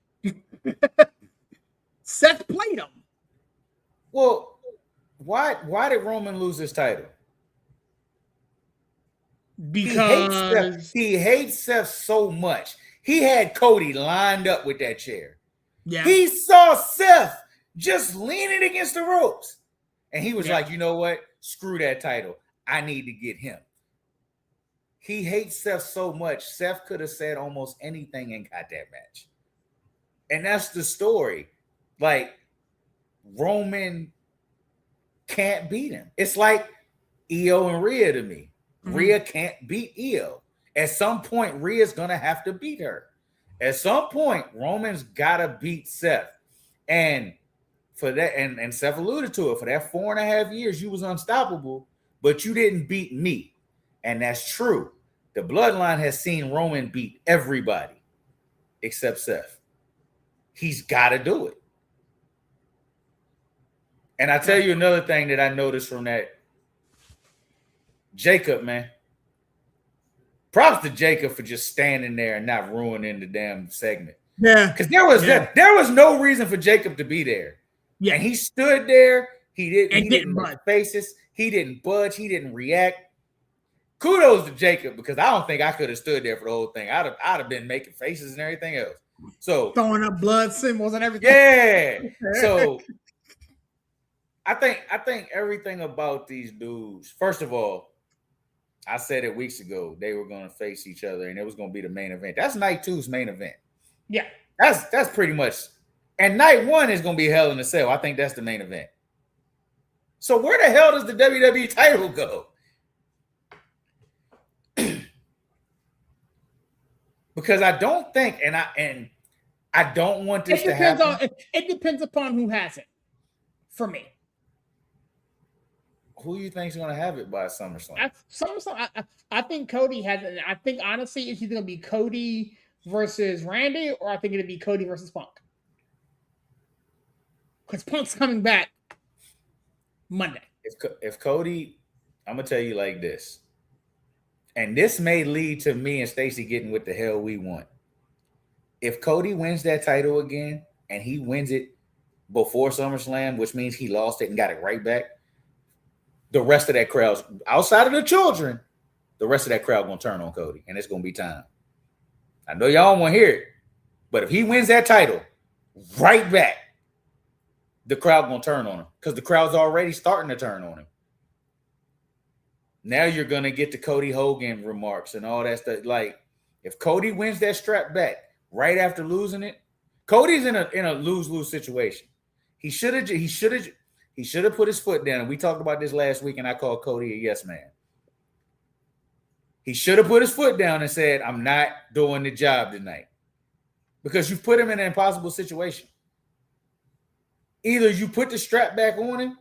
Seth played him. Well, why did Roman lose his title? Because he hates Seth so much. He had Cody lined up with that chair. yeah, He saw Seth just leaning against the ropes. And he was like, you know what? Screw that title. I need to get him. He hates Seth so much. Seth could have said almost anything and got that match. And that's the story. Like, Roman can't beat him. It's like Io and Rhea to me. Rhea can't beat Io. At some point, Rhea's going to have to beat her. At some point, Roman's got to beat Seth. And for that, and Seth alluded to it, for that 4.5 years, you was unstoppable, but you didn't beat me. And that's true. The bloodline has seen Roman beat everybody except Seth. He's got to do it. And I tell you another thing that I noticed from that. Jacob, man. Props to Jacob for just standing there and not ruining the damn segment. Yeah. Because there was no reason for Jacob to be there. Yeah. And he stood there. He didn't make faces. He didn't budge. He didn't react. Kudos to Jacob, because I don't think I could have stood there for the whole thing. I'd have been making faces and everything else. So throwing up blood symbols and everything. Yeah. So I think everything about these dudes, first of all, I said it weeks ago, they were going to face each other and it was going to be the main event. That's night 2's main event. Yeah. That's pretty much. And night 1 is going to be Hell in a Cell. I think that's the main event. So where the hell does the WWE title go? Because I don't think, and I don't want this to happen. It depends upon who has it. For me. Who do you think is going to have it by SummerSlam? I think Cody has it. I think honestly, it's either going to be Cody versus Randy, or I think it'll be Cody versus Punk. Because Punk's coming back Monday. If Cody, I'm gonna tell you like this, and this may lead to me and Stacey getting what the hell we want. If Cody wins that title again and he wins it before SummerSlam, which means he lost it and got it right back, the rest of that crowd, outside of the children, the rest of that crowd gonna turn on Cody, and it's gonna be time. I know y'all want to hear it, but if he wins that title right back, the crowd gonna turn on him, because the crowd's already starting to turn on him. Now you're gonna get the Cody Hogan remarks and all that stuff. Like, if Cody wins that strap back right after losing it, Cody's in a lose-lose situation. He should have put his foot down. We talked about this last week, and I called Cody a yes man. He should have put his foot down and said, I'm not doing the job tonight. Because you've put him in an impossible situation. Either you put the strap back on him,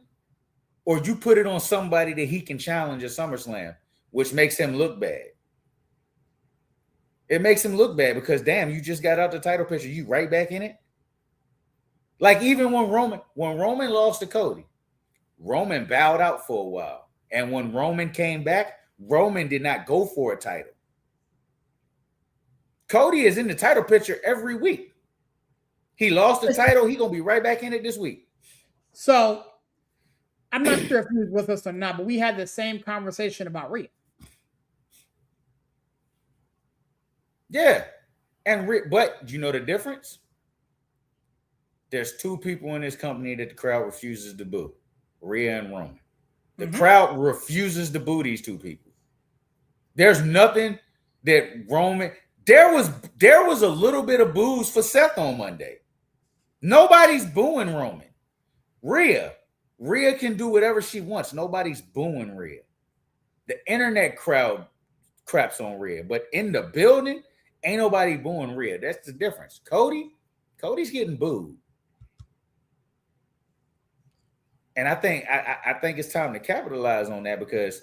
or you put it on somebody that he can challenge at SummerSlam, which makes him look bad. It makes him look bad because, damn, you just got out the title picture. You right back in it? Like, even when Roman lost to Cody, Roman bowed out for a while. And when Roman came back, Roman did not go for a title. Cody is in the title picture every week. He lost the title. He's going to be right back in it this week. So, I'm not sure if he was with us or not, but we had the same conversation about Rhea. Yeah. But you know the difference? there's two people in this company that the crowd refuses to boo: Rhea and Roman. The crowd refuses to boo these two people. There's nothing that Roman. There was a little bit of boos for Seth on Monday. Nobody's booing Roman. Rhea can do whatever she wants. Nobody's booing Rhea. The internet crowd craps on Rhea, but in the building, ain't nobody booing Rhea. That's the difference. Cody's getting booed. And I think it's time to capitalize on that because,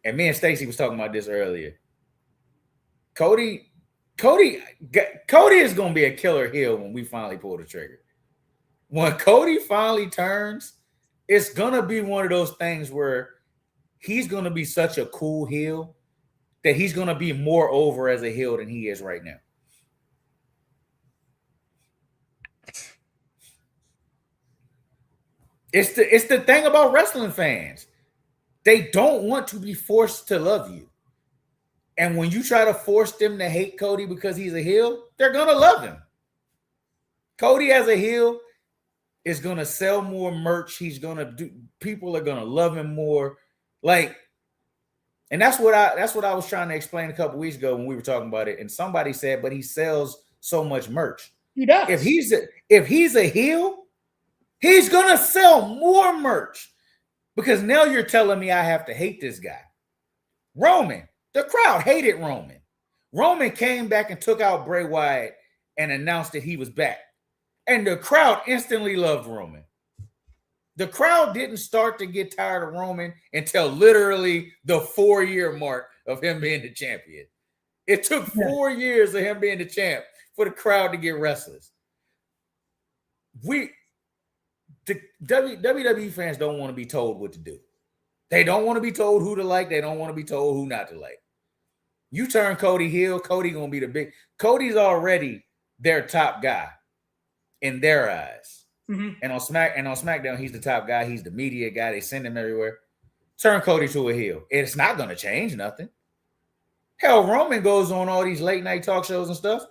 and me and Stacey was talking about this earlier. Cody is going to be a killer heel when we finally pull the trigger. When Cody finally turns, it's going to be one of those things where he's going to be such a cool heel that he's going to be more over as a heel than he is right now. It's the thing about wrestling fans. They don't want to be forced to love you. And when you try to force them to hate Cody because he's a heel, they're going to love him. Cody as a heel is going to sell more merch. He's going to do, people are going to love him more. Like, and that's what I was trying to explain a couple weeks ago when we were talking about it. And somebody said, but he sells so much merch. He does. If he's a heel, he's going to sell more merch because now you're telling me I have to hate this guy. Roman, the crowd hated Roman. Roman came back and took out Bray Wyatt and announced that he was back. And the crowd instantly loved Roman. The crowd didn't start to get tired of Roman until literally the 4-year mark of him being the champion. It took 4 years of him being the champ for the crowd to get restless. The WWE fans don't want to be told what to do. They don't want to be told who to like. They don't want to be told who not to like. You turn Cody heel, Cody gonna be the big. Cody's already their top guy in their eyes. Mm-hmm. And on SmackDown, he's the top guy. He's the media guy. They send him everywhere. Turn Cody to a heel. It's not gonna change nothing. Hell, Roman goes on all these late night talk shows and stuff.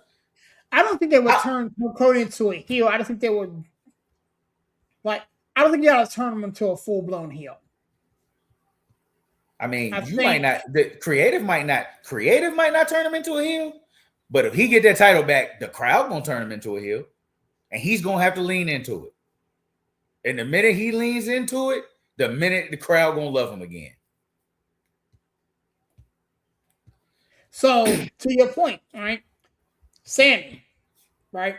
I don't think they would turn Cody into a heel. I don't think they would. I don't think you ought to turn him into a full blown heel. I mean, might not. The creative might not turn him into a heel. But if he get that title back, the crowd gonna turn him into a heel, and he's gonna have to lean into it. And the minute he leans into it, the minute the crowd gonna love him again. So to your point, all right, Sammy, right?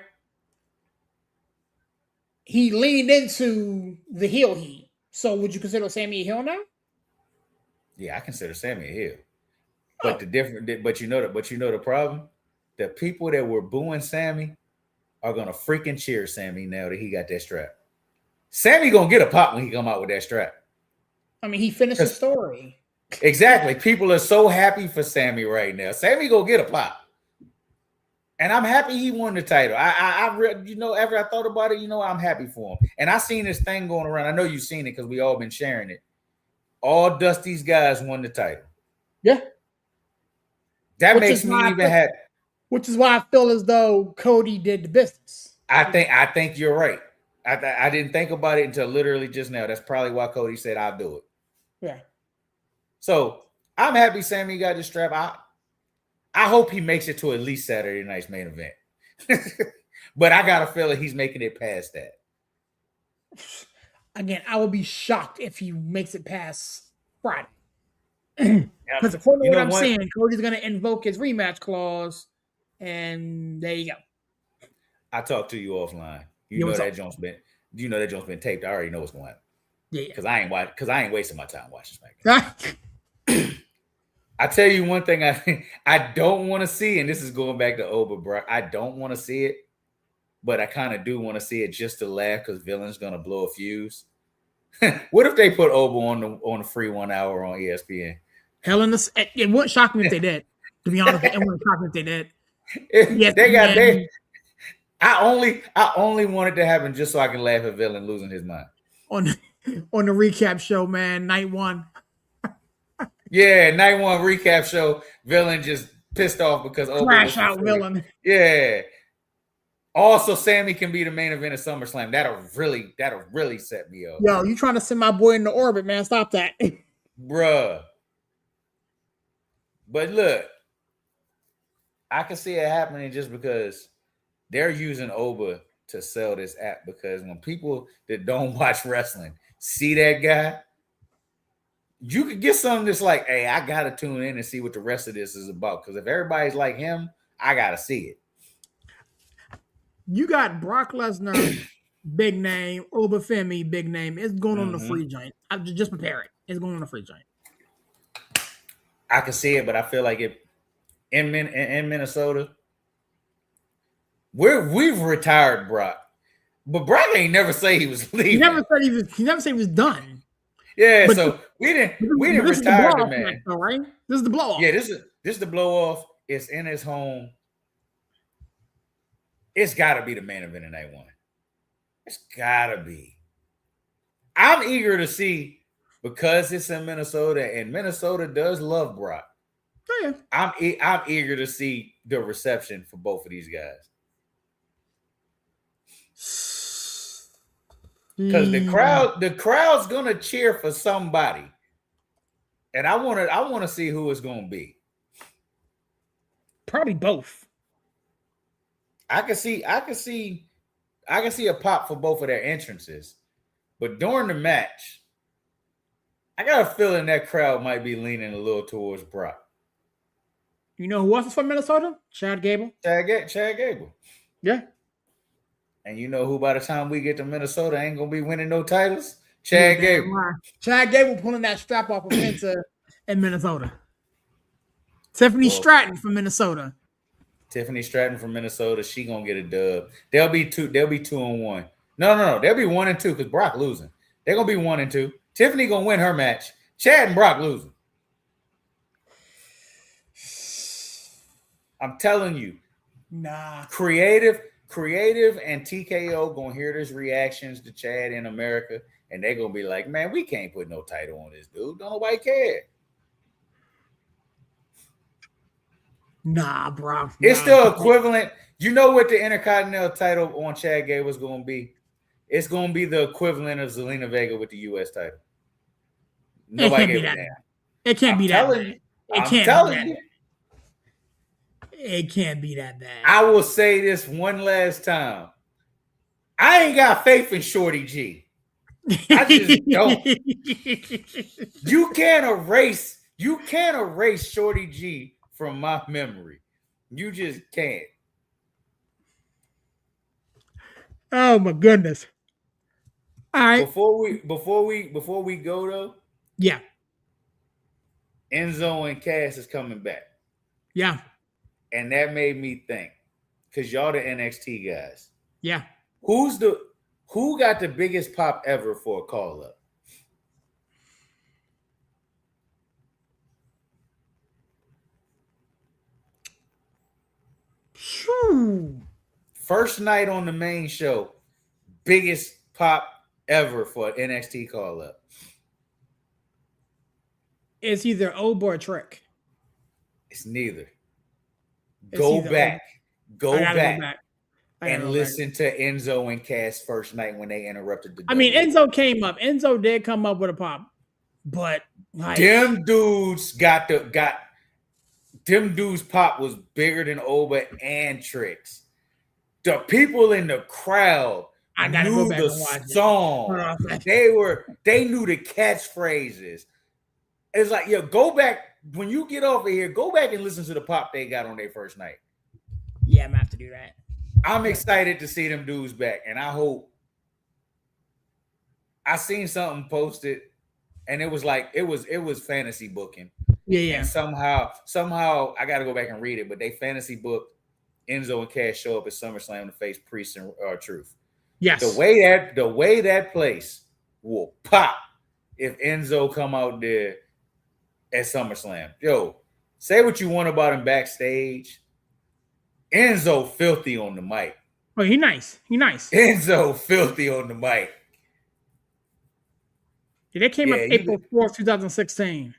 He leaned into the heel heat. So would you consider Sammy a heel now? Yeah, I consider Sammy a heel. But but you know the problem? The people that were booing Sammy are gonna freaking cheer Sammy now that he got that strap. Sammy gonna get a pop when he come out with that strap. I mean, he finished the story. Exactly. People are so happy for Sammy right now. Sammy gonna get a pop. And I'm happy he won the title. After I thought about it, I'm happy for him. And I seen this thing going around. I know you've seen it because we all been sharing it. All Dusty's guys won the title. Yeah. That makes me even happy. Which is why I feel as though Cody did the business. I think you're right. I didn't think about it until literally just now. That's probably why Cody said I'll do it. Yeah. So I'm happy Sammy got the strap. I hope he makes it to at least Saturday night's main event. But I got a feeling he's making it past that. Again, I would be shocked if he makes it past Friday. Because according to what I'm saying, Cody's going to invoke his rematch clause, and there you go. I talked to you offline. You know that Jones been taped. I already know what's going to happen. Yeah. Because I ain't wasting my time watching SmackDown. I tell you one thing I don't want to see, and this is going back to Oba, bro. I don't want to see it, but I kind of do want to see it just to laugh because Villain's gonna blow a fuse. What if they put Oba on the free 1 hour on ESPN? Hell in this, it wouldn't shock me if they did. To be honest, it wouldn't shock me if they did. I only want it to happen just so I can laugh at Villain losing his mind on the recap show, man. Night one. Yeah, night one recap show. Villain just pissed off because Crash out Villain. Yeah. Also, Sammy can be the main event of SummerSlam. That'll really set me up. Yo, you trying to send my boy into orbit, man. Stop that. Bruh. But look, I can see it happening just because they're using Oba to sell this app, because when people that don't watch wrestling see that guy, you could get something that's like, hey, I gotta tune in and see what the rest of this is about. Because if everybody's like him, I gotta see it. You got Brock Lesnar, big name, Oba Femi, big name. It's going on the free joint. I just prepare it. It's going on the free joint. I can see it, but I feel like it in Minnesota, we've retired Brock. But Brock ain't never say he was leaving. He never said he was done. Yeah, But so we didn't retire the man. Though, right? This is the blow off. Yeah, this is the blow off. It's in his home. It's gotta be the main event in night one. It's gotta be. I'm eager to see, because it's in Minnesota and Minnesota does love Brock. Oh, yeah. I'm eager to see the reception for both of these guys. Because the crowd's gonna cheer for somebody. And I wanna see who it's gonna be. Probably both. I can see a pop for both of their entrances. But during the match, I got a feeling that crowd might be leaning a little towards Brock. You know who else is from Minnesota? Chad Gable. Chad Gable. Yeah. And you know who by the time we get to Minnesota ain't going to be winning no titles? Chad Gable. Chad Gable pulling that strap off of Penta in Minnesota. Tiffany Stratton from Minnesota. Tiffany Stratton from Minnesota. She going to get a dub. They'll be 2-1. No. They'll be 1-2 because Brock losing. They're going to be 1-2. Tiffany going to win her match. Chad and Brock losing. I'm telling you. Nah. Creative and TKO going to hear this reactions to Chad in America, and they're going to be like, man, we can't put no title on this dude. Don't nobody care. Nah, bro. It's still equivalent. You know what the Intercontinental title on Chad Gable is going to be? It's going to be the equivalent of Zelina Vega with the U.S. title. Nobody gave a damn. It can't be that bad. I'm telling you. It can't be that bad. I will say this one last time. I ain't got faith in Shorty G. I just don't. You can't erase Shorty G from my memory. You just can't. Oh my goodness. All right. Before we go though. Yeah. Enzo and Cass is coming back. Yeah. And that made me think, because y'all the NXT guys. Yeah. Who got the biggest pop ever for a call up? First night on the main show, biggest pop ever for an NXT call up. It's either Oba or Trick. It's neither. Go back and listen to Enzo and Cass first night when they interrupted the. I mean, Enzo came up. Enzo did come up with a pop, but like, them dudes them dudes pop was bigger than Oba and Tricks. The people in the crowd knew the song. They knew the catchphrases. It's like, yo, go back when you get over here. Go back and listen to the pop they got on their first night. Yeah, I'm gonna have to do that. I'm excited to see them dudes back, and I hope. I seen something posted, and it was like it was fantasy booking. Yeah. And somehow I got to go back and read it, but they fantasy booked Enzo and Cass show up at SummerSlam to face Priest and Truth. Yes. The way that place will pop if Enzo come out there at SummerSlam. Yo, say what you want about him backstage. Enzo filthy on the mic. Oh, he nice. Enzo filthy on the mic. Yeah, they came up April 4th, 2016.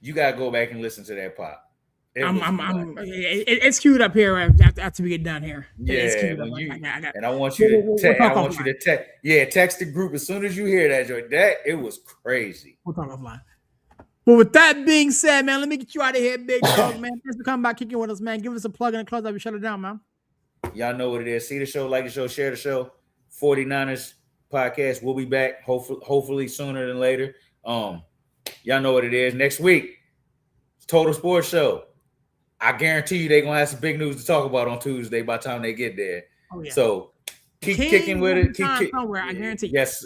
You gotta go back and listen to that pop. It's queued up here after we get done here. It's Yeah, queued up. when you I got. and I want you to We'll and talk I want you offline. to text. Yeah, text the group as soon as you hear that joint. That it was crazy. We'll talk offline. But with that being said, man, let me get you out of here, big dog, man. Thanks for coming by kicking with us, man. Give us a plug and a close up. We shut it down, man. Y'all know what it is. See the show, like the show, share the show. 49ers podcast. We'll be back hopefully sooner than later. Y'all know what it is. Next week, Total Sports Show. I guarantee you they're gonna have some big news to talk about on Tuesday by the time they get there. Oh, yeah. So keep kicking with it. Keep somewhere, I guarantee. Yes,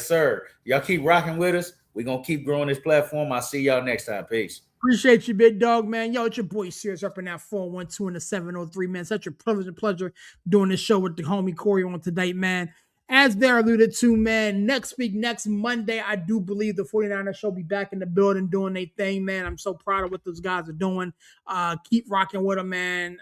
sir. Y'all keep rocking with us. We're gonna keep growing this platform. I'll see y'all next time. Peace. Appreciate you, big dog, man. Yo, it's your boy Sears up in that 412 and the 703, man. Such a privilege and pleasure doing this show with the homie Corey on today, man. As they alluded to, man, next week, next Monday, I do believe the 49ers show be back in the building doing their thing, man. I'm so proud of what those guys are doing. Keep rocking with them, man.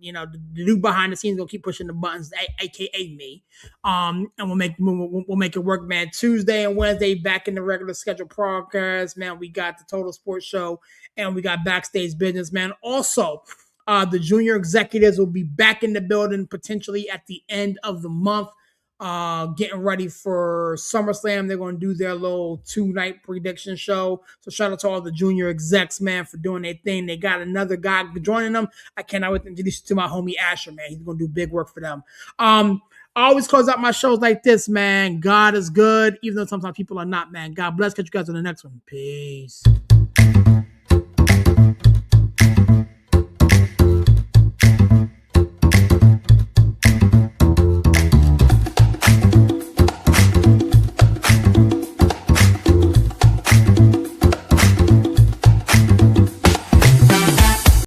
The dude behind the scenes will keep pushing the buttons, aka me. And we'll make it work, man. Tuesday and Wednesday back in the regular schedule podcast, man. We got the Total Sports Show and we got Backstage Business, man. Also, the junior executives will be back in the building potentially at the end of the month. Getting ready for SummerSlam. They're going to do their little 2-night prediction show. So shout out to all the junior execs, man, for doing their thing. They got another guy joining them. I cannot wait to introduce you to my homie Asher, man. He's going to do big work for them. I always close out my shows like this, man. God is good, even though sometimes people are not, man. God bless. Catch you guys on the next one. Peace.